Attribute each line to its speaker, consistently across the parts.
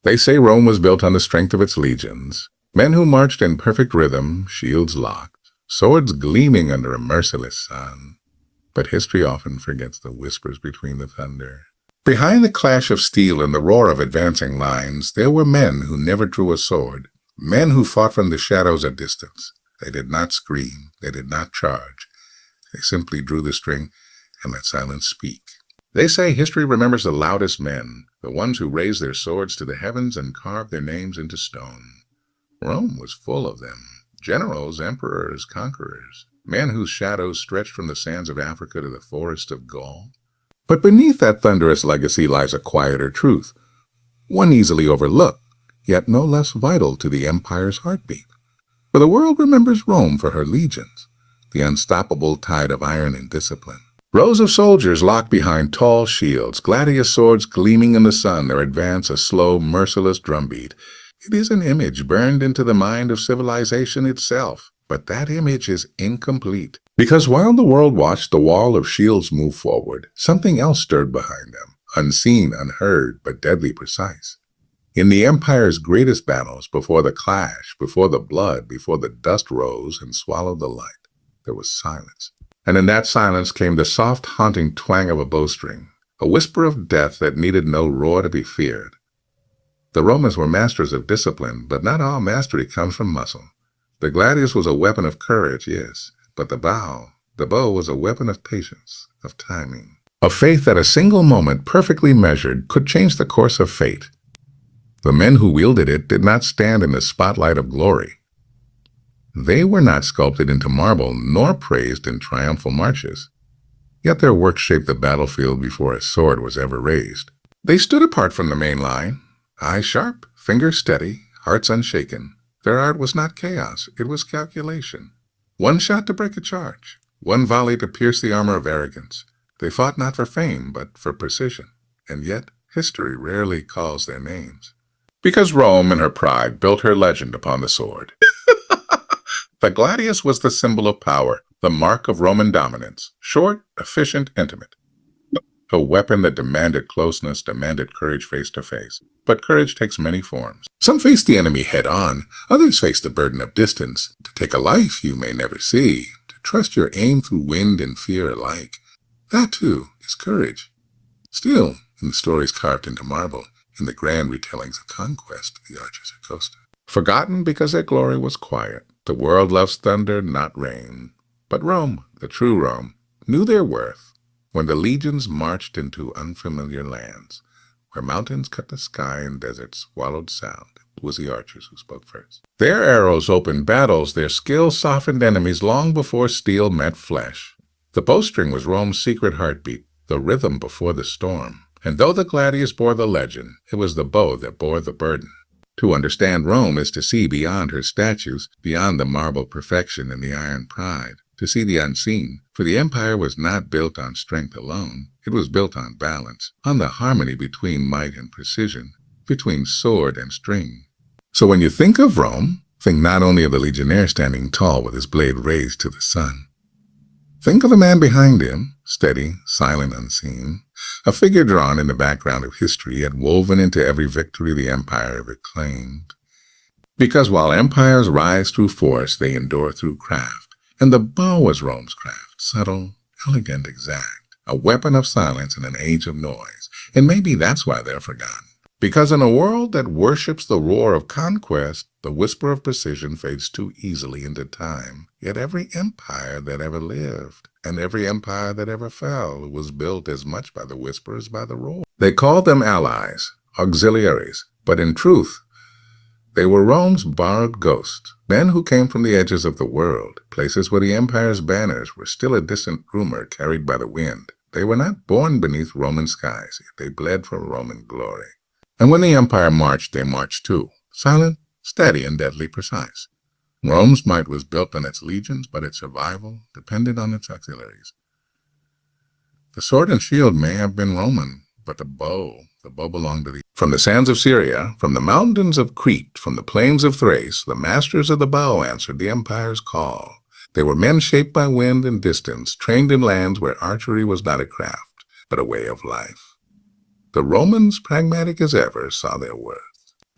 Speaker 1: They say Rome was built on the strength of its legions, men who marched in perfect rhythm, shields locked, swords gleaming under a merciless sun. But history often forgets the whispers between the thunder. Behind the clash of steel and the roar of advancing lines, there were men who never drew a sword, men who fought from the shadows at distance. They did not scream, they did not charge. They simply drew the string and let silence speak. They say history remembers the loudest men, the ones who raised their swords to the heavens and carved their names into stone. Rome was full of them, generals, emperors, conquerors, men whose shadows stretched from the sands of Africa to the forests of Gaul. But beneath that thunderous legacy lies a quieter truth, one easily overlooked, yet no less vital to the empire's heartbeat. For the world remembers Rome for her legions, the unstoppable tide of iron and discipline. Rows of soldiers locked behind tall shields, gladius swords gleaming in the sun, their advance a slow, merciless drumbeat. It is an image burned into the mind of civilization itself, but that image is incomplete. Because while the world watched the wall of shields move forward, something else stirred behind them, unseen, unheard, but deadly precise. In the empire's greatest battles, before the clash, before the blood, before the dust rose and swallowed the light, there was silence. And in that silence came the soft, haunting twang of a bowstring, a whisper of death that needed no roar to be feared. The Romans were masters of discipline, but not all mastery comes from muscle. The gladius was a weapon of courage, yes, but the bow was a weapon of patience, of timing, of faith that a single moment, perfectly measured, could change the course of fate. The men who wielded it did not stand in the spotlight of glory. They were not sculpted into marble, nor praised in triumphal marches. Yet their work shaped the battlefield before a sword was ever raised. They stood apart from the main line, eyes sharp, fingers steady, hearts unshaken. Their art was not chaos, it was calculation. One shot to break a charge, one volley to pierce the armor of arrogance. They fought not for fame, but for precision. And yet, history rarely calls their names. Because Rome, in her pride, built her legend upon the sword. The gladius was the symbol of power, the mark of Roman dominance, short, efficient, intimate. A weapon that demanded closeness, demanded courage face to face. But courage takes many forms. Some face the enemy head on, others face the burden of distance, to take a life you may never see, to trust your aim through wind and fear alike. That, too, is courage. Still, in the stories carved into marble, in the grand retellings of conquest, the archers are coasted. Forgotten because their glory was quiet. The world loves thunder, not rain. But Rome, the true Rome, knew their worth when the legions marched into unfamiliar lands, where mountains cut the sky and deserts swallowed sound. It was the archers who spoke first. Their arrows opened battles, their skill softened enemies long before steel met flesh. The bowstring was Rome's secret heartbeat, the rhythm before the storm. And though the gladius bore the legend, it was the bow that bore the burden. To understand Rome is to see beyond her statues, beyond the marble perfection and the iron pride, to see the unseen. For the empire was not built on strength alone. It was built on balance, on the harmony between might and precision, between sword and string. So when you think of Rome, think not only of the legionnaire standing tall with his blade raised to the sun. Think of the man behind him, steady, silent, unseen, a figure drawn in the background of history yet woven into every victory the empire ever claimed. Because while empires rise through force, they endure through craft, and the bow was Rome's craft, subtle, elegant, exact, a weapon of silence in an age of noise, and maybe that's why they're forgotten. Because in a world that worships the roar of conquest, the whisper of precision fades too easily into time. Yet every empire that ever lived, and every empire that ever fell, was built as much by the whisper as by the roar. They called them allies, auxiliaries, but in truth, they were Rome's borrowed ghosts, men who came from the edges of the world, places where the empire's banners were still a distant rumor carried by the wind. They were not born beneath Roman skies, yet they bled for Roman glory. And when the empire marched, they marched too, silent, steady, and deadly precise. Rome's might was built on its legions, but its survival depended on its auxiliaries. The sword and shield may have been Roman, but the bow belonged to the... From the sands of Syria, from the mountains of Crete, from the plains of Thrace, the masters of the bow answered the empire's call. They were men shaped by wind and distance, trained in lands where archery was not a craft, but a way of life. The Romans, pragmatic as ever, saw their worth.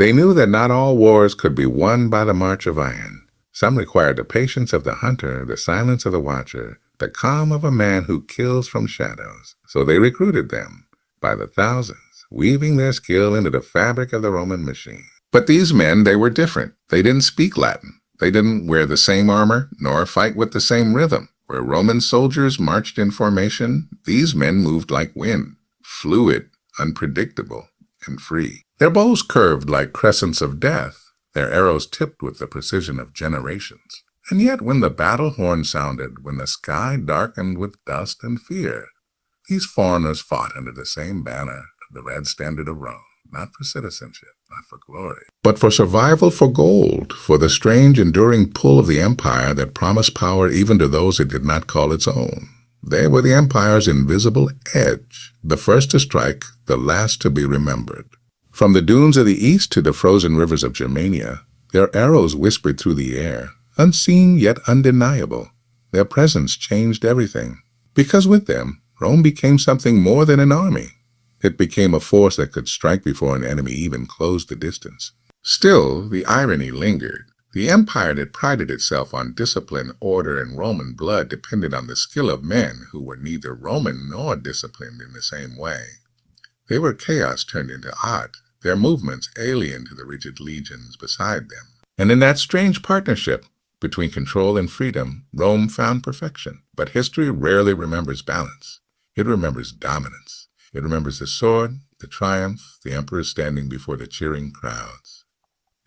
Speaker 1: They knew that not all wars could be won by the march of iron. Some required the patience of the hunter, the silence of the watcher, the calm of a man who kills from shadows. So they recruited them by the thousands, weaving their skill into the fabric of the Roman machine. But these men, they were different. They didn't speak Latin. They didn't wear the same armor, nor fight with the same rhythm. Where Roman soldiers marched in formation, these men moved like wind, fluid, unpredictable, and free. Their bows curved like crescents of death, their arrows tipped with the precision of generations. And yet when the battle horn sounded, when the sky darkened with dust and fear, these foreigners fought under the same banner, the red standard of Rome, not for citizenship, not for glory, but for survival, for gold, for the strange enduring pull of the empire that promised power even to those it did not call its own. They were the empire's invisible edge, the first to strike, the last to be remembered. From the dunes of the east to the frozen rivers of Germania, their arrows whispered through the air, unseen yet undeniable. Their presence changed everything, because with them, Rome became something more than an army. It became a force that could strike before an enemy even closed the distance. Still, the irony lingered. The empire that prided itself on discipline, order, and Roman blood depended on the skill of men who were neither Roman nor disciplined in the same way. They were chaos turned into art, their movements alien to the rigid legions beside them. And in that strange partnership between control and freedom, Rome found perfection. But history rarely remembers balance. It remembers dominance. It remembers the sword, the triumph, the emperor standing before the cheering crowds.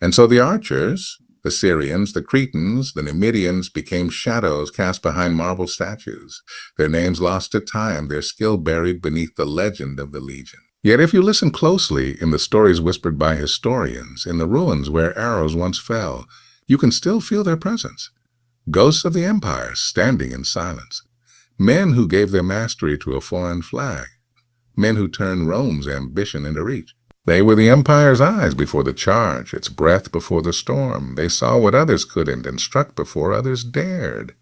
Speaker 1: And so the archers, the Syrians, the Cretans, the Numidians became shadows cast behind marble statues, their names lost to time, their skill buried beneath the legend of the legion. Yet if you listen closely in the stories whispered by historians, in the ruins where arrows once fell, you can still feel their presence. Ghosts of the empire standing in silence. Men who gave their mastery to a foreign flag. Men who turned Rome's ambition into reach. They were the empire's eyes before the charge, its breath before the storm. They saw what others couldn't and struck before others dared.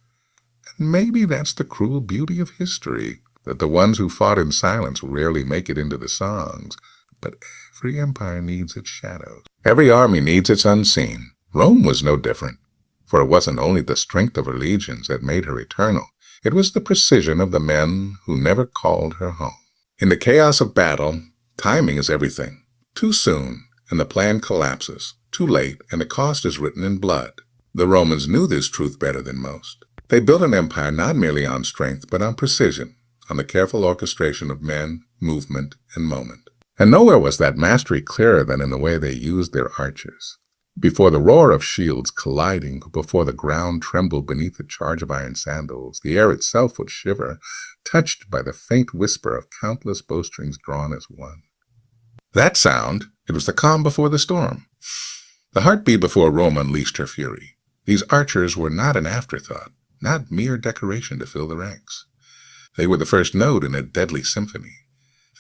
Speaker 1: And maybe that's the cruel beauty of history, that the ones who fought in silence rarely make it into the songs. But every empire needs its shadows. Every army needs its unseen. Rome was no different, for it wasn't only the strength of her legions that made her eternal. It was the precision of the men who never called her home. In the chaos of battle, timing is everything. Too soon, and the plan collapses. Too late, and the cost is written in blood. The Romans knew this truth better than most. They built an empire not merely on strength, but on precision, on the careful orchestration of men, movement, and moment. And nowhere was that mastery clearer than in the way they used their archers. Before the roar of shields colliding, before the ground trembled beneath the charge of iron sandals, the air itself would shiver, touched by the faint whisper of countless bowstrings drawn as one. That sound, it was the calm before the storm. The heartbeat before Rome unleashed her fury. These archers were not an afterthought, not mere decoration to fill the ranks. They were the first note in a deadly symphony,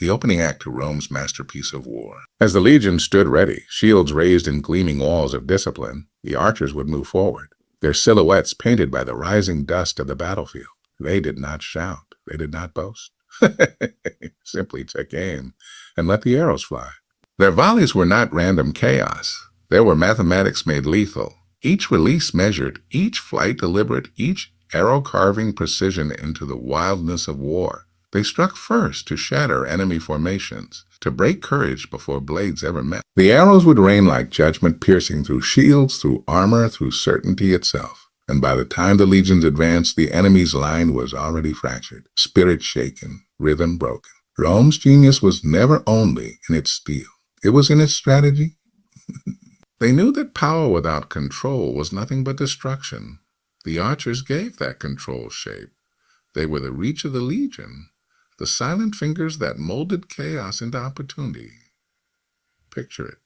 Speaker 1: the opening act to Rome's masterpiece of war. As the legions stood ready, shields raised in gleaming walls of discipline, the archers would move forward, their silhouettes painted by the rising dust of the battlefield. They did not shout. They did not boast. Simply took aim and let the arrows fly. Their volleys were not random chaos. They were mathematics made lethal. Each release measured, each flight deliberate, each arrow carving precision into the wildness of war. They struck first to shatter enemy formations, to break courage before blades ever met. The arrows would rain like judgment, piercing through shields, through armor, through certainty itself. And by the time the legions advanced, the enemy's line was already fractured, spirit shaken, rhythm broken. Rome's genius was never only in its steel. It was in its strategy. They knew that power without control was nothing but destruction. The archers gave that control shape. They were the reach of the legion, the silent fingers that molded chaos into opportunity. Picture it.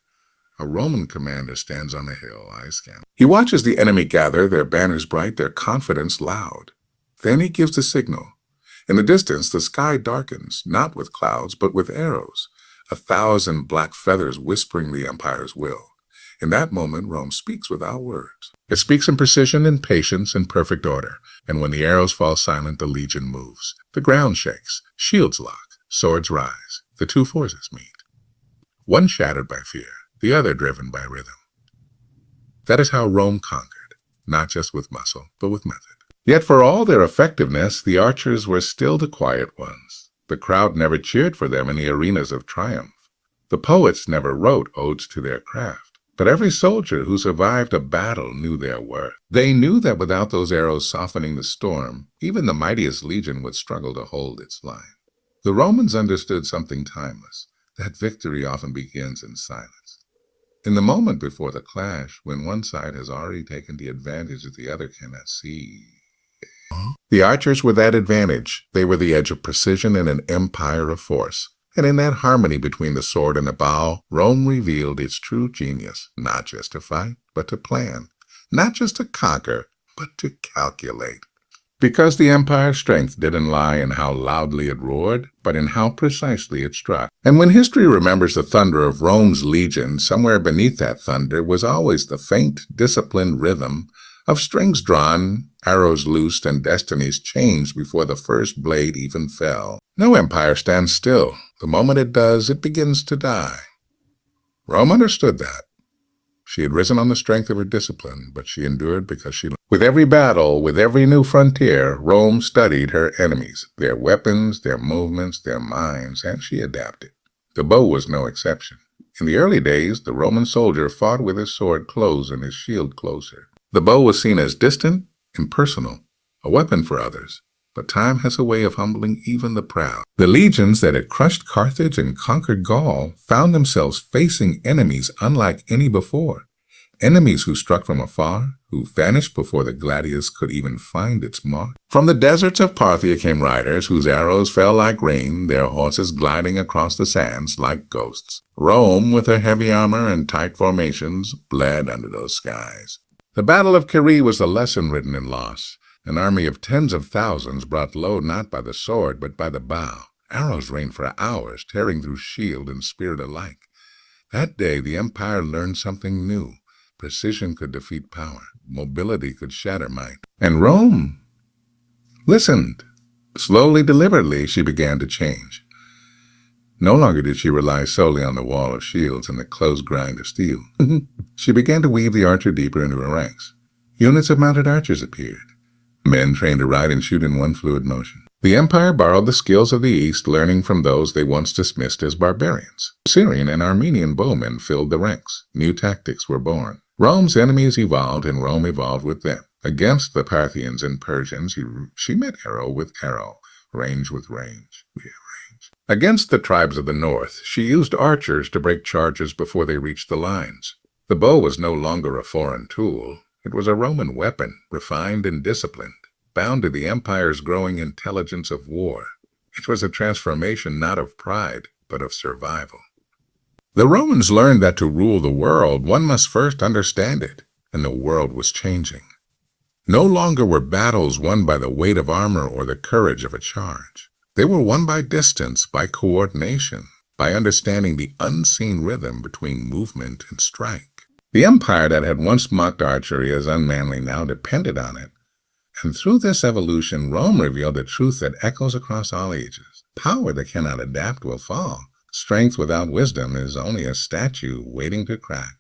Speaker 1: A Roman commander stands on a hill, eyes scanning. He watches the enemy gather, their banners bright, their confidence loud. Then he gives the signal. In the distance, the sky darkens, not with clouds, but with arrows, 1,000 black feathers whispering the empire's will. In that moment, Rome speaks without words. It speaks in precision and patience and perfect order. And when the arrows fall silent, the legion moves. The ground shakes, shields lock, swords rise. The two forces meet. One shattered by fear, the other driven by rhythm. That is how Rome conquered, not just with muscle, but with method. Yet for all their effectiveness, the archers were still the quiet ones. The crowd never cheered for them in the arenas of triumph. The poets never wrote odes to their craft. But every soldier who survived a battle knew their worth. They knew that without those arrows softening the storm, even the mightiest legion would struggle to hold its line. The Romans understood something timeless, that victory often begins in silence. In the moment before the clash, when one side has already taken the advantage that the other cannot see. The archers were that advantage. They were the edge of precision in an empire of force. And in that harmony between the sword and the bow, Rome revealed its true genius, not just to fight, but to plan. Not just to conquer, but to calculate. Because the empire's strength didn't lie in how loudly it roared, but in how precisely it struck. And when history remembers the thunder of Rome's legion, somewhere beneath that thunder was always the faint, disciplined rhythm of strings drawn, arrows loosed, and destinies changed before the first blade even fell. No empire stands still. The moment it does, it begins to die. Rome understood that. She had risen on the strength of her discipline, but she endured because she learned. With every battle, with every new frontier, Rome studied her enemies, their weapons, their movements, their minds, and she adapted. The bow was no exception. In the early days, the Roman soldier fought with his sword close and his shield closer. The bow was seen as distant, impersonal, a weapon for others. But time has a way of humbling even the proud. The legions that had crushed Carthage and conquered Gaul found themselves facing enemies unlike any before. Enemies who struck from afar, who vanished before the gladius could even find its mark. From the deserts of Parthia came riders whose arrows fell like rain, their horses gliding across the sands like ghosts. Rome, with her heavy armor and tight formations, bled under those skies. The Battle of Carrhae was a lesson written in loss. An army of tens of thousands brought low not by the sword, but by the bow. Arrows rained for hours, tearing through shield and spirit alike. That day, the empire learned something new. Precision could defeat power. Mobility could shatter might. And Rome listened. Slowly, deliberately, she began to change. No longer did she rely solely on the wall of shields and the close grind of steel. She began to weave the archer deeper into her ranks. Units of mounted archers appeared. Men trained to ride and shoot in one fluid motion. The empire borrowed the skills of the East, learning from those they once dismissed as barbarians. Syrian and Armenian bowmen filled the ranks. New tactics were born. Rome's enemies evolved, and Rome evolved with them. Against the Parthians and Persians, she met arrow with arrow, range with range. Against the tribes of the north, she used archers to break charges before they reached the lines. The bow was no longer a foreign tool. It was a Roman weapon, refined and disciplined, bound to the empire's growing intelligence of war. It was a transformation not of pride, but of survival. The Romans learned that to rule the world, one must first understand it, and the world was changing. No longer were battles won by the weight of armor or the courage of a charge. They were won by distance, by coordination, by understanding the unseen rhythm between movement and strike. The empire that had once mocked archery as unmanly now depended on it. And through this evolution, Rome revealed the truth that echoes across all ages. Power that cannot adapt will fall. Strength without wisdom is only a statue waiting to crack.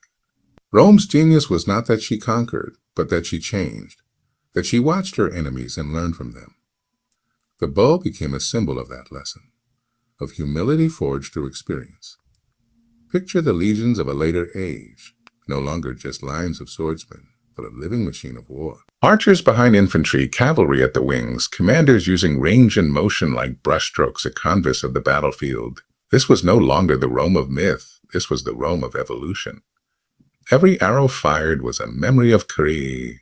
Speaker 1: Rome's genius was not that she conquered, but that she changed, that she watched her enemies and learned from them. The bow became a symbol of that lesson, of humility forged through experience. Picture the legions of a later age. No longer just lines of swordsmen, but a living machine of war. Archers behind infantry, cavalry at the wings, commanders using range and motion like brushstrokes at canvas of the battlefield. This was no longer the Rome of myth. This was the Rome of evolution. Every arrow fired was a memory of Carrhae.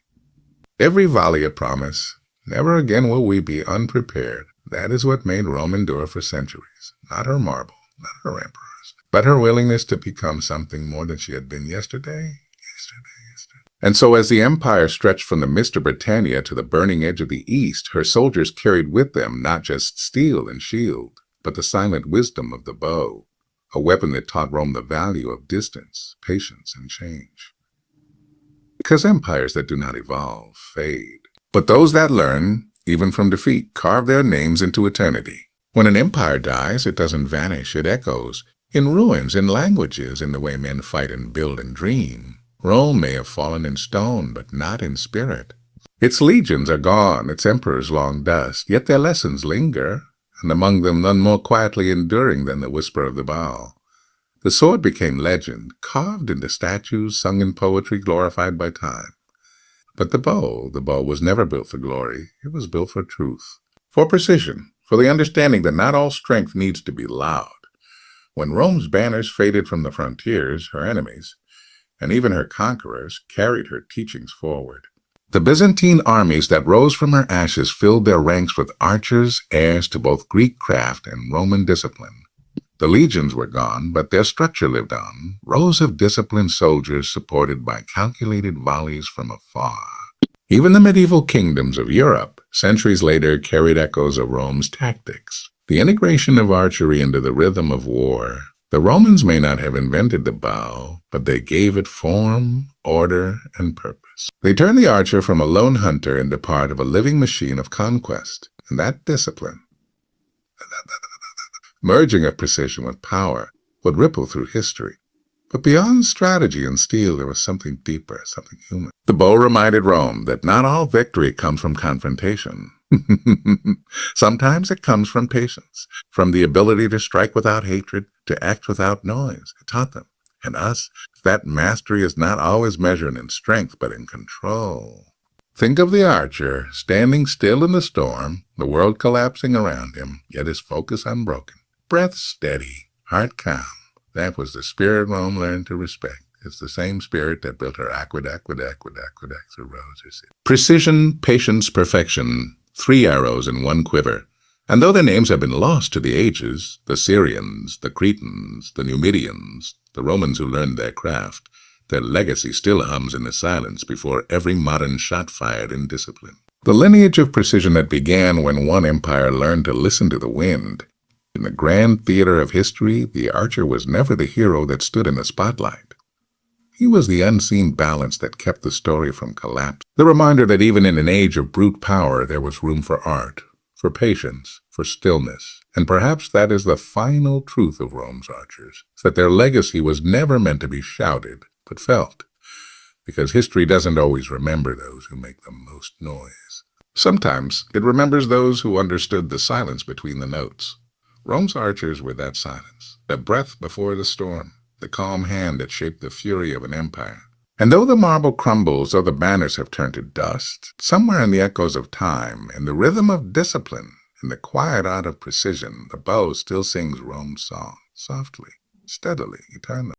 Speaker 1: Every volley a promise. Never again will we be unprepared. That is what made Rome endure for centuries. Not her marble, not her emperors, but her willingness to become something more than she had been yesterday. And so as the empire stretched from the mist of Britannia to the burning edge of the East, her soldiers carried with them not just steel and shield, but the silent wisdom of the bow, a weapon that taught Rome the value of distance, patience, and change. Because empires that do not evolve fade. But those that learn, even from defeat, carve their names into eternity. When an empire dies, it doesn't vanish, it echoes. In ruins, in languages, in the way men fight and build and dream, Rome may have fallen in stone, but not in spirit. Its legions are gone, its emperors long dust, yet their lessons linger, and among them none more quietly enduring than the whisper of the bow. The sword became legend, carved into statues, sung in poetry, glorified by time. But the bow was never built for glory, it was built for truth, for precision, for the understanding that not all strength needs to be loud. When Rome's banners faded from the frontiers, her enemies, and even her conquerors, carried her teachings forward. The Byzantine armies that rose from her ashes filled their ranks with archers, heirs to both Greek craft and Roman discipline. The legions were gone, but their structure lived on, rows of disciplined soldiers supported by calculated volleys from afar. Even the medieval kingdoms of Europe, centuries later, carried echoes of Rome's tactics. The integration of archery into the rhythm of war. The Romans may not have invented the bow, but they gave it form, order, and purpose. They turned the archer from a lone hunter into part of a living machine of conquest, and that discipline, merging of precision with power, would ripple through history. But beyond strategy and steel, there was something deeper, something human. The bow reminded Rome that not all victory comes from confrontation. Sometimes it comes from patience, from the ability to strike without hatred, to act without noise. It taught them, and us, that mastery is not always measured in strength, but in control. Think of the archer, standing still in the storm, the world collapsing around him, yet his focus unbroken. Breath steady, heart calm. That was the spirit Rome learned to respect. It's the same spirit that built her aqueducts of roses. Precision, patience, perfection, 3 arrows in one quiver. And though their names have been lost to the ages, the Syrians, the Cretans, the Numidians, the Romans who learned their craft, their legacy still hums in the silence before every modern shot fired in discipline. The lineage of precision that began when one empire learned to listen to the wind. In the grand theater of history, the archer was never the hero that stood in the spotlight. He was the unseen balance that kept the story from collapse, the reminder that even in an age of brute power there was room for art, for patience, for stillness. And perhaps that is the final truth of Rome's archers, that their legacy was never meant to be shouted, but felt, because history doesn't always remember those who make the most noise. Sometimes it remembers those who understood the silence between the notes. Rome's archers were that silence, the breath before the storm, the calm hand that shaped the fury of an empire. And though the marble crumbles, though the banners have turned to dust, somewhere in the echoes of time, in the rhythm of discipline, in the quiet art of precision, the bow still sings Rome's song, softly, steadily, eternally.